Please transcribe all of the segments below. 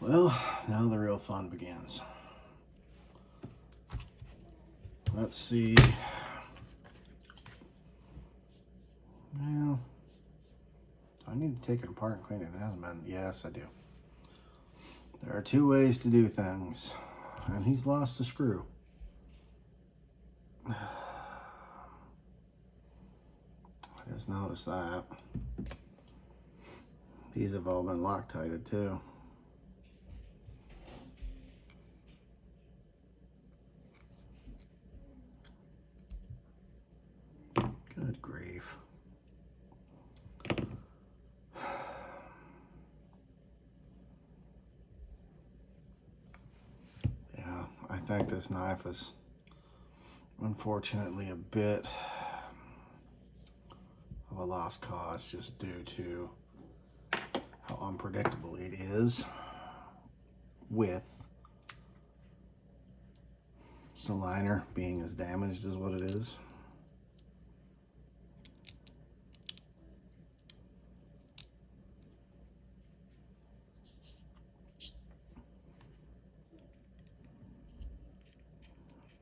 Well, now the real fun begins. Let's see. Well, I need to take it apart and clean it. It hasn't been. Yes, I do. There are two ways to do things, and he's lost a screw. I just noticed that. These have all been Loctited too. Good grief. Yeah, I think this knife is unfortunately a bit of a lost cause just due to how unpredictable it is with the liner being as damaged as what it is.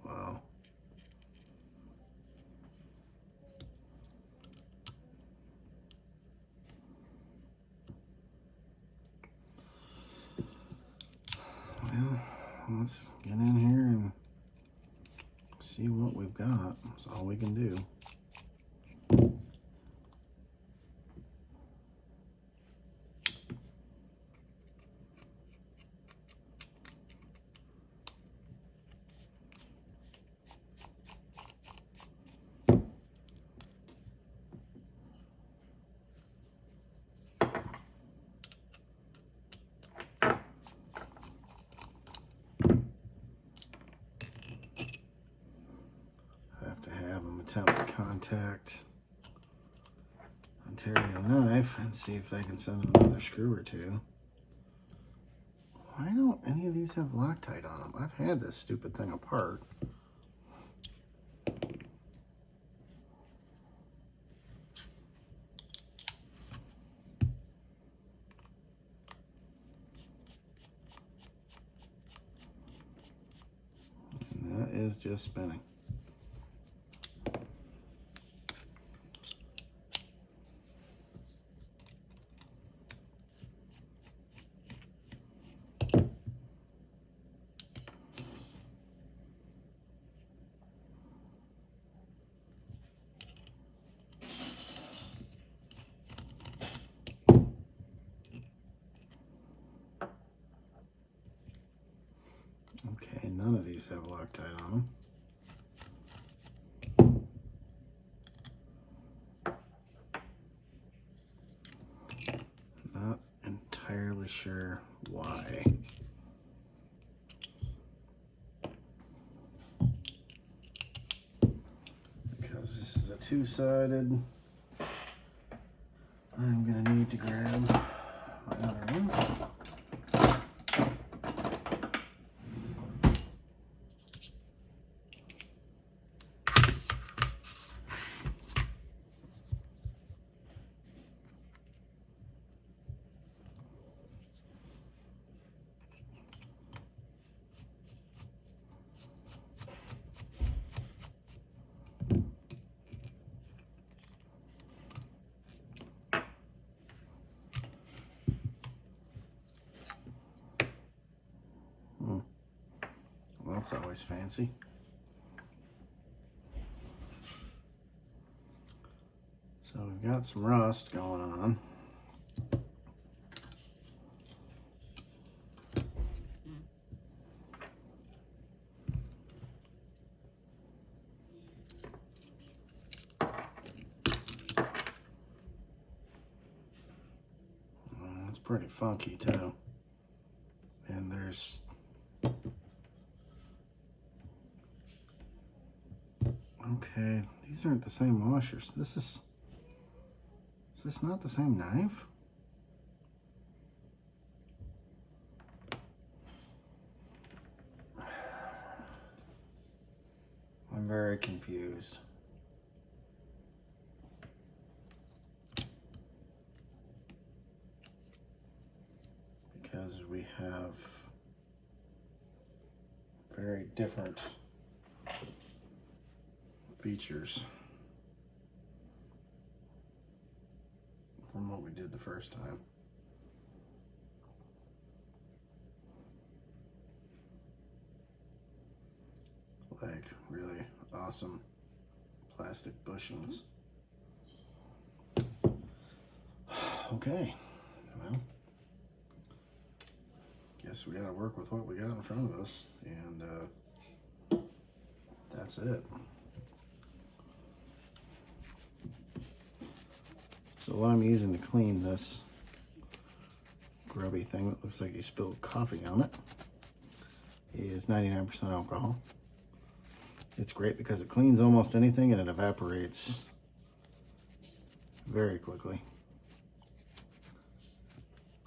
Wow. Well, let's get in here and see what we've got. That's all we can do. Attempt to contact Ontario Knife and see if they can send another screw or two. Why don't any of these have Loctite on them? I've had this stupid thing apart. And that is just spinning. Okay, none of these have Loctite on them. Not entirely sure why. Because this is a two-sided, I'm gonna need to grab my other one. Well, that's always fancy. So we've got some rust going on. That's pretty funky too. And there's okay, these aren't the same washers. Is this not the same knife? I'm very confused. Because is we have very different features from what we did the first time. Like really awesome plastic bushings. Okay, well, guess we gotta work with what we got in front of us, and that's it. So what I'm using to clean this grubby thing that looks like you spilled coffee on it is 99% alcohol. It's great because it cleans almost anything and it evaporates very quickly.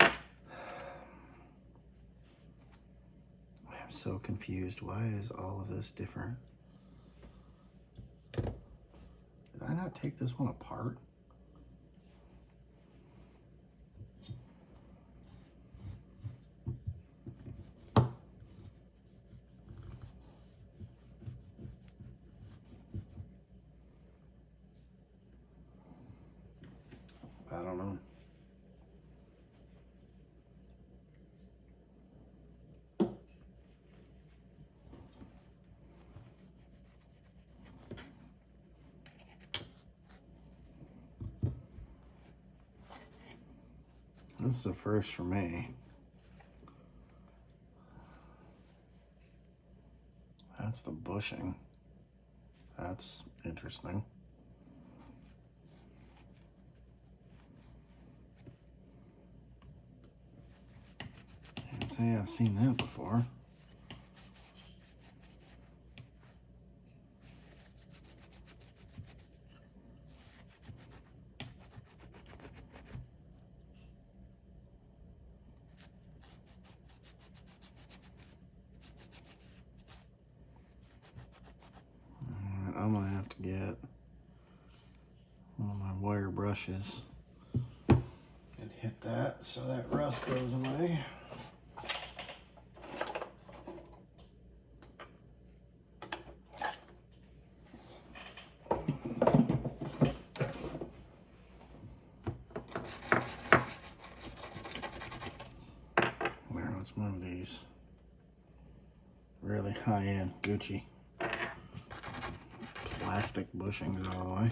I'm so confused. Why is all of this different? Did I not take this one apart? I don't know. This is a first for me. That's the bushing. That's interesting. Can't say I've seen that before. I'm gonna have to get one of my wire brushes and hit that so that rust goes away. Now let's move these really high-end Gucci plastic bushings out of the way.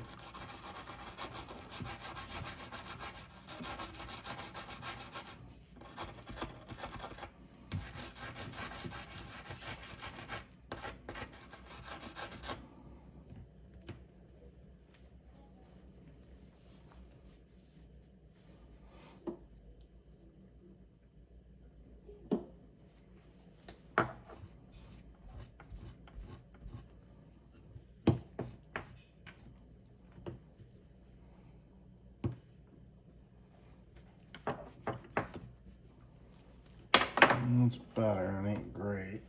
It's better, it ain't great.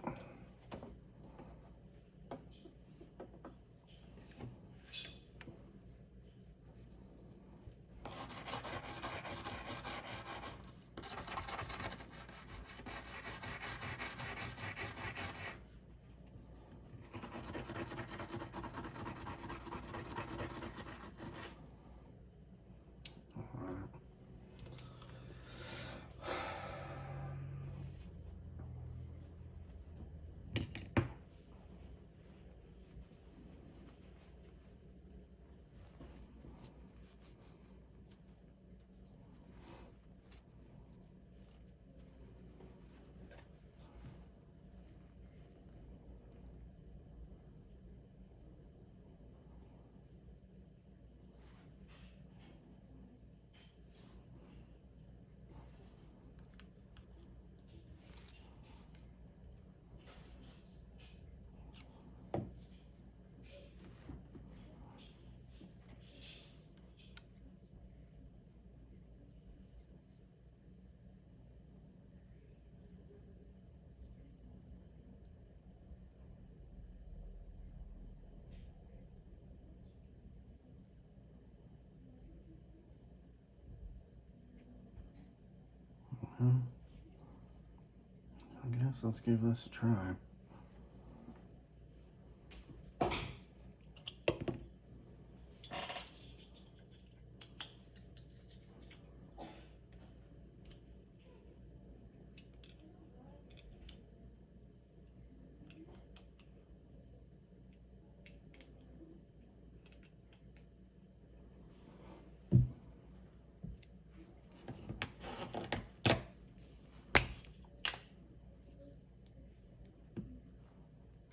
guess let's give this a try.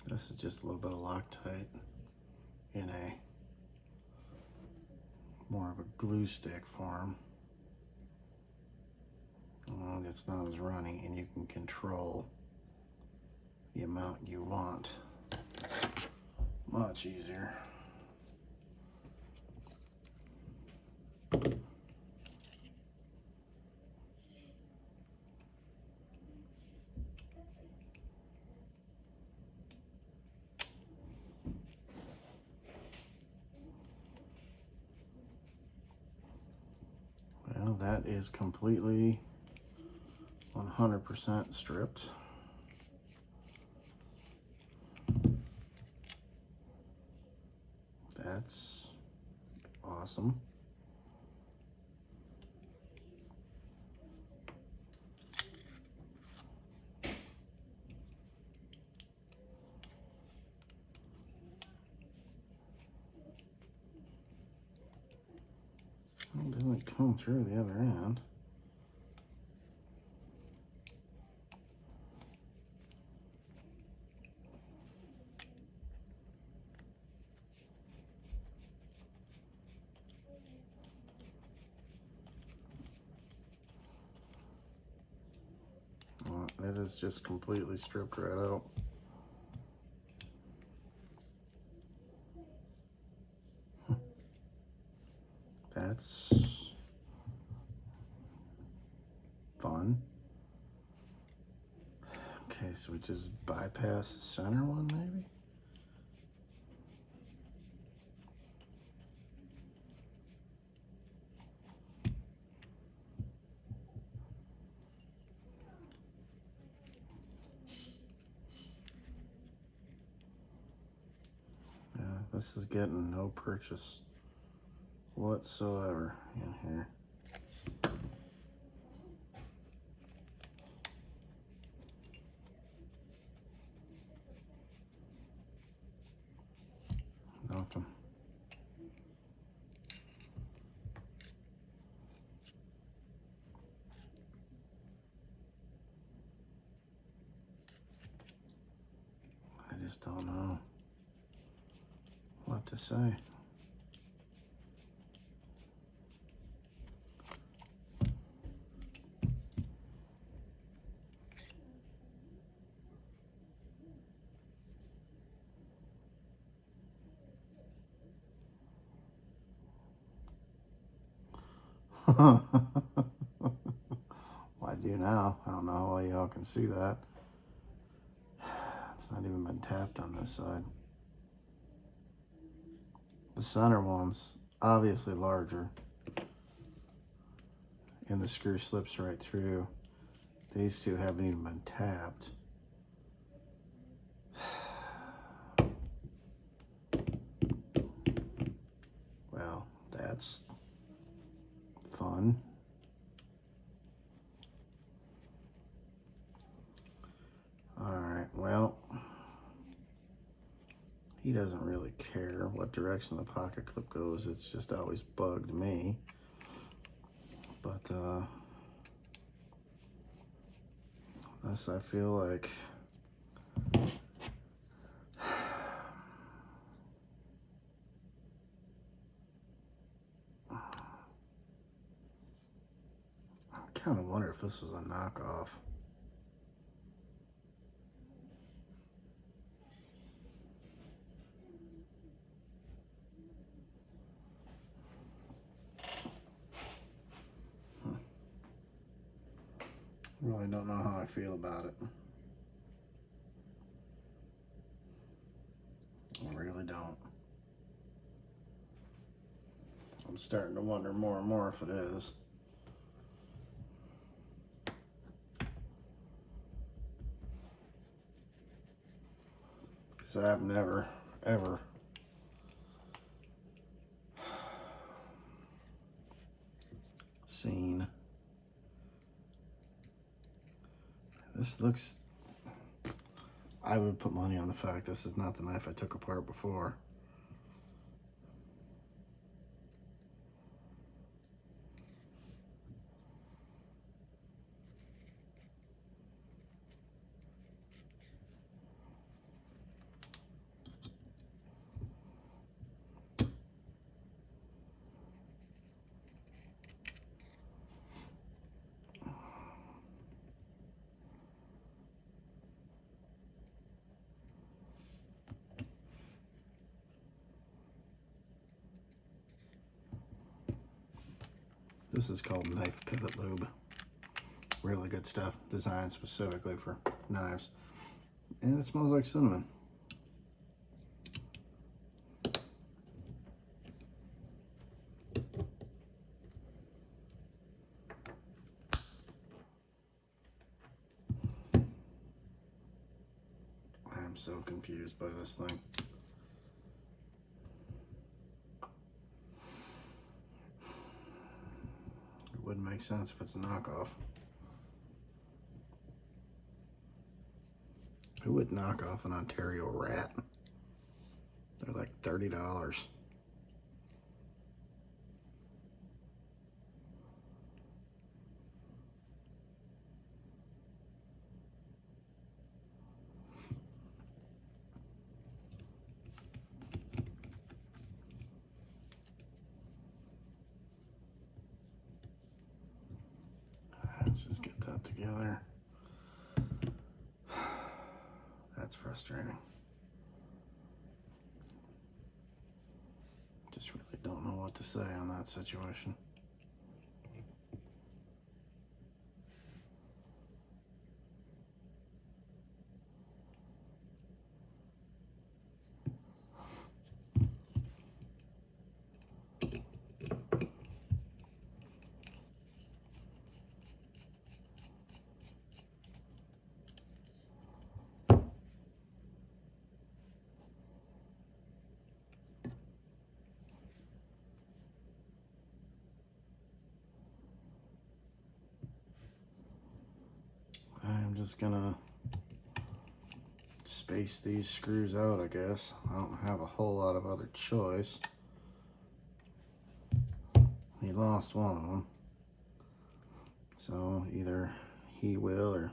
This is just a little bit of Loctite in a more of a glue stick form. And it's not as runny, and you can control the amount you want much easier. Well, that is completely 100% stripped. That's awesome. It doesn't come through the other end. It is just completely stripped right out. That's fun. Okay, so we just bypass the center one, maybe? Yeah, this is getting no purchase whatsoever in here. Nothing. I just don't know what to say. Well, I do now. I don't know how well y'all can see that. It's not even been tapped on this side. The center one's obviously larger, and the screw slips right through. These two haven't even been tapped. Well, that's fun. Alright, well, he doesn't really care what direction the pocket clip goes. It's just always bugged me. But this, I feel like I kind of wonder if this was a knockoff. Really don't know how I feel about it. I really don't. I'm starting to wonder more and more if it is. because I've never, ever seen. This looks, I would put money on the fact this is not the knife I took apart before. This is called Knife Pivot Lube. Really good stuff, designed specifically for knives. And it smells like cinnamon. I am so confused by this thing. It wouldn't make sense if it's a knockoff. Who would knock off an Ontario rat? They're like $30. Let's just get that together. That's frustrating. Just really don't know what to say on that situation. I'm just gonna space these screws out, I guess. I don't have a whole lot of other choice. He lost one of them. So either he will, or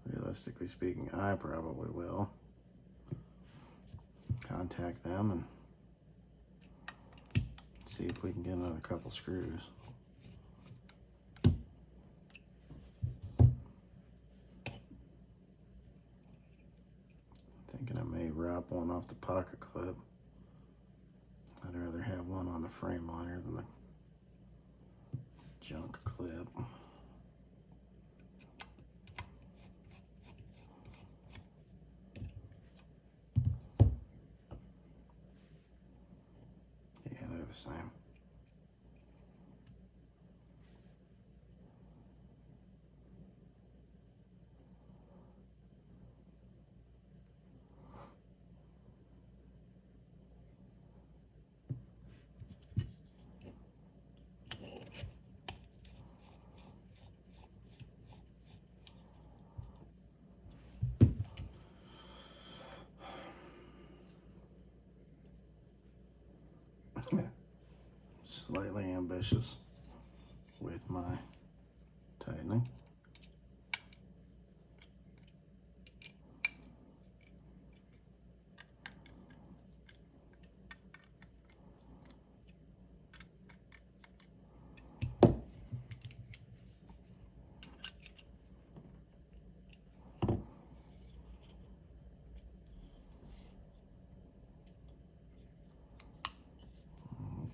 realistically speaking, I probably will contact them and see if we can get another couple screws. Thinking I may wrap one off the pocket clip. I'd rather have one on the frame liner than the junk clip. Yeah, they're the same. Slightly ambitious with my tightening.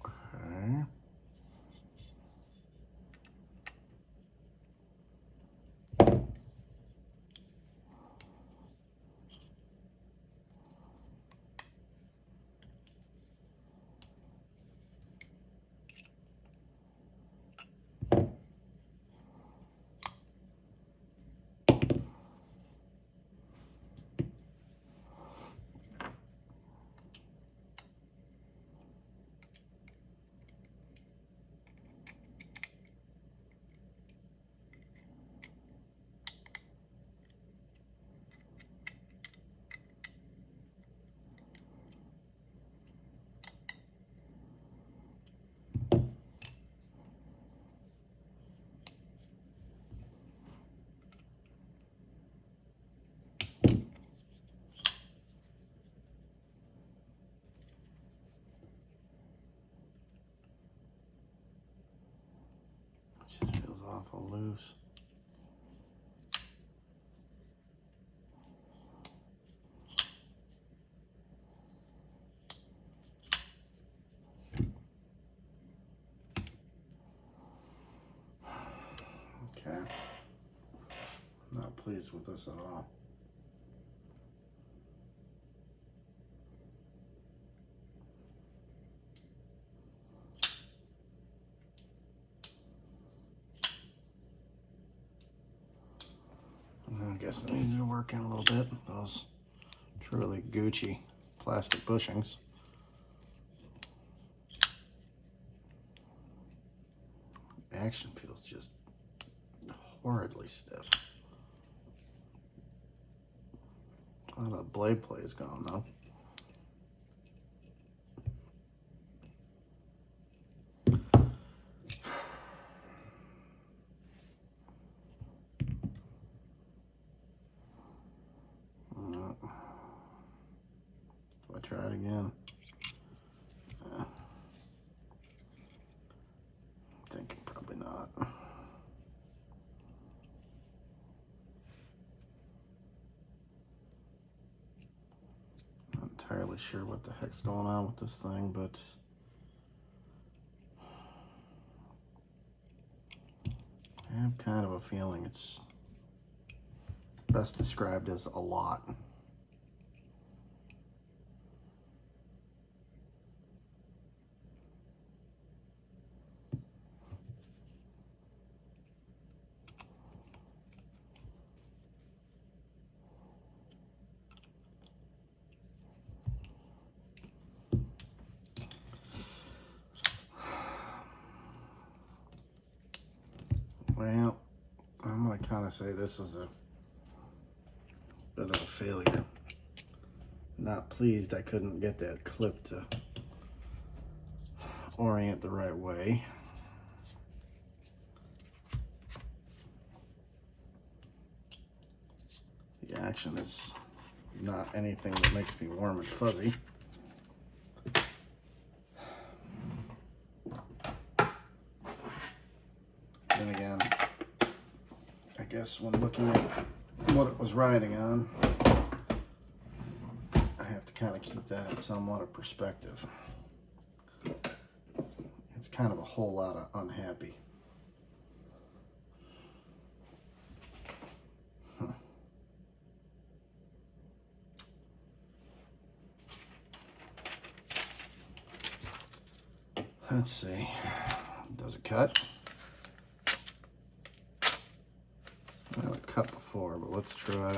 Okay. all loose. Okay. Not pleased with this at all. I guess it needs to work in a little bit. Those truly Gucci plastic bushings. Action feels just horridly stiff. A lot of blade play is gone though. Do I try it again? Thinking probably not. Not entirely sure what the heck's going on with this thing, but I have kind of a feeling it's best described as a lot. Well, I'm going to kind of say this is a bit of a failure. Not pleased I couldn't get that clip to orient the right way. The action is not anything that makes me warm and fuzzy. Then again, I guess when looking at what it was riding on, I have to kind of keep that in somewhat of perspective. It's kind of a whole lot of unhappy. Let's see. Does it cut? Well, it cut before, but let's try.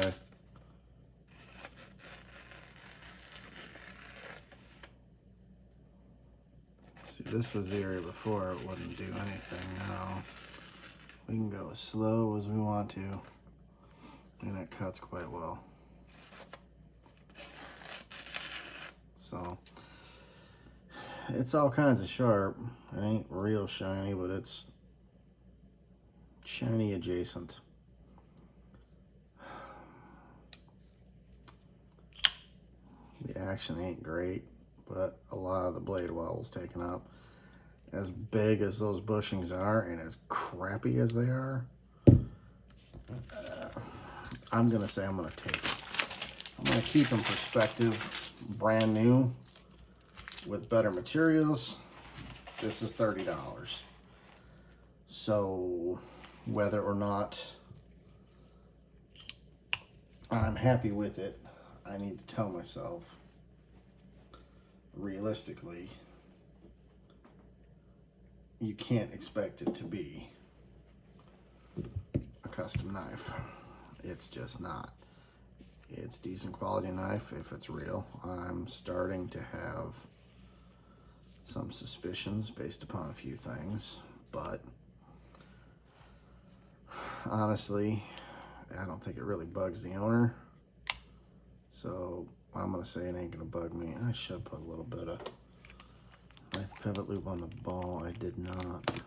See, this was the area before it wouldn't do anything. Now we can go as slow as we want to, and it cuts quite well. So it's all kinds of sharp. It ain't real shiny, but it's shiny adjacent. The action ain't great, but a lot of the blade well's taken up. As big as those bushings are and as crappy as they are, I'm gonna say I'm gonna take it. I'm gonna keep in perspective, brand new with better materials. This is $30. So whether or not I'm happy with it, I need to tell myself realistically, you can't expect it to be a custom knife. It's just not. It's decent quality knife if it's real. I'm starting to have some suspicions based upon a few things, but honestly, I don't think it really bugs the owner. So I'm gonna say it ain't gonna bug me. I should put a little bit of knife pivot loop on the ball. I did not.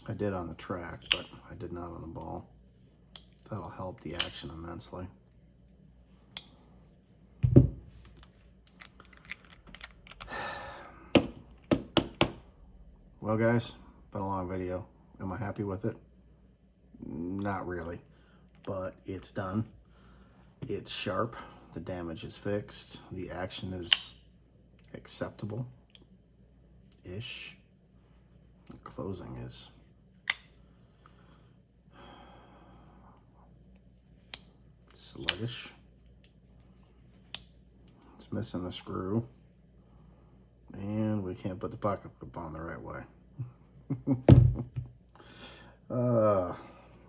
I did on the track, but I did not on the ball. That'll help the action immensely. Well, guys, been a long video. Am I happy with it? Not really, but it's done. It's sharp. The damage is fixed. The action is acceptable-ish. The closing is sluggish. It's missing a screw. And we can't put the pocket clip on the right way.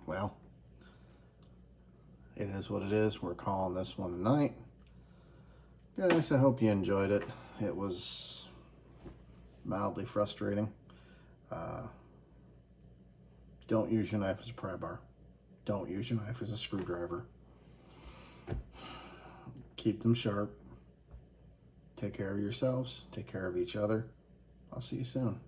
Well, it is what it is. We're calling this one a night. Guys, I hope you enjoyed it. It was mildly frustrating. Don't use your knife as a pry bar. Don't use your knife as a screwdriver. Keep them sharp. Take care of yourselves. Take care of each other. I'll see you soon.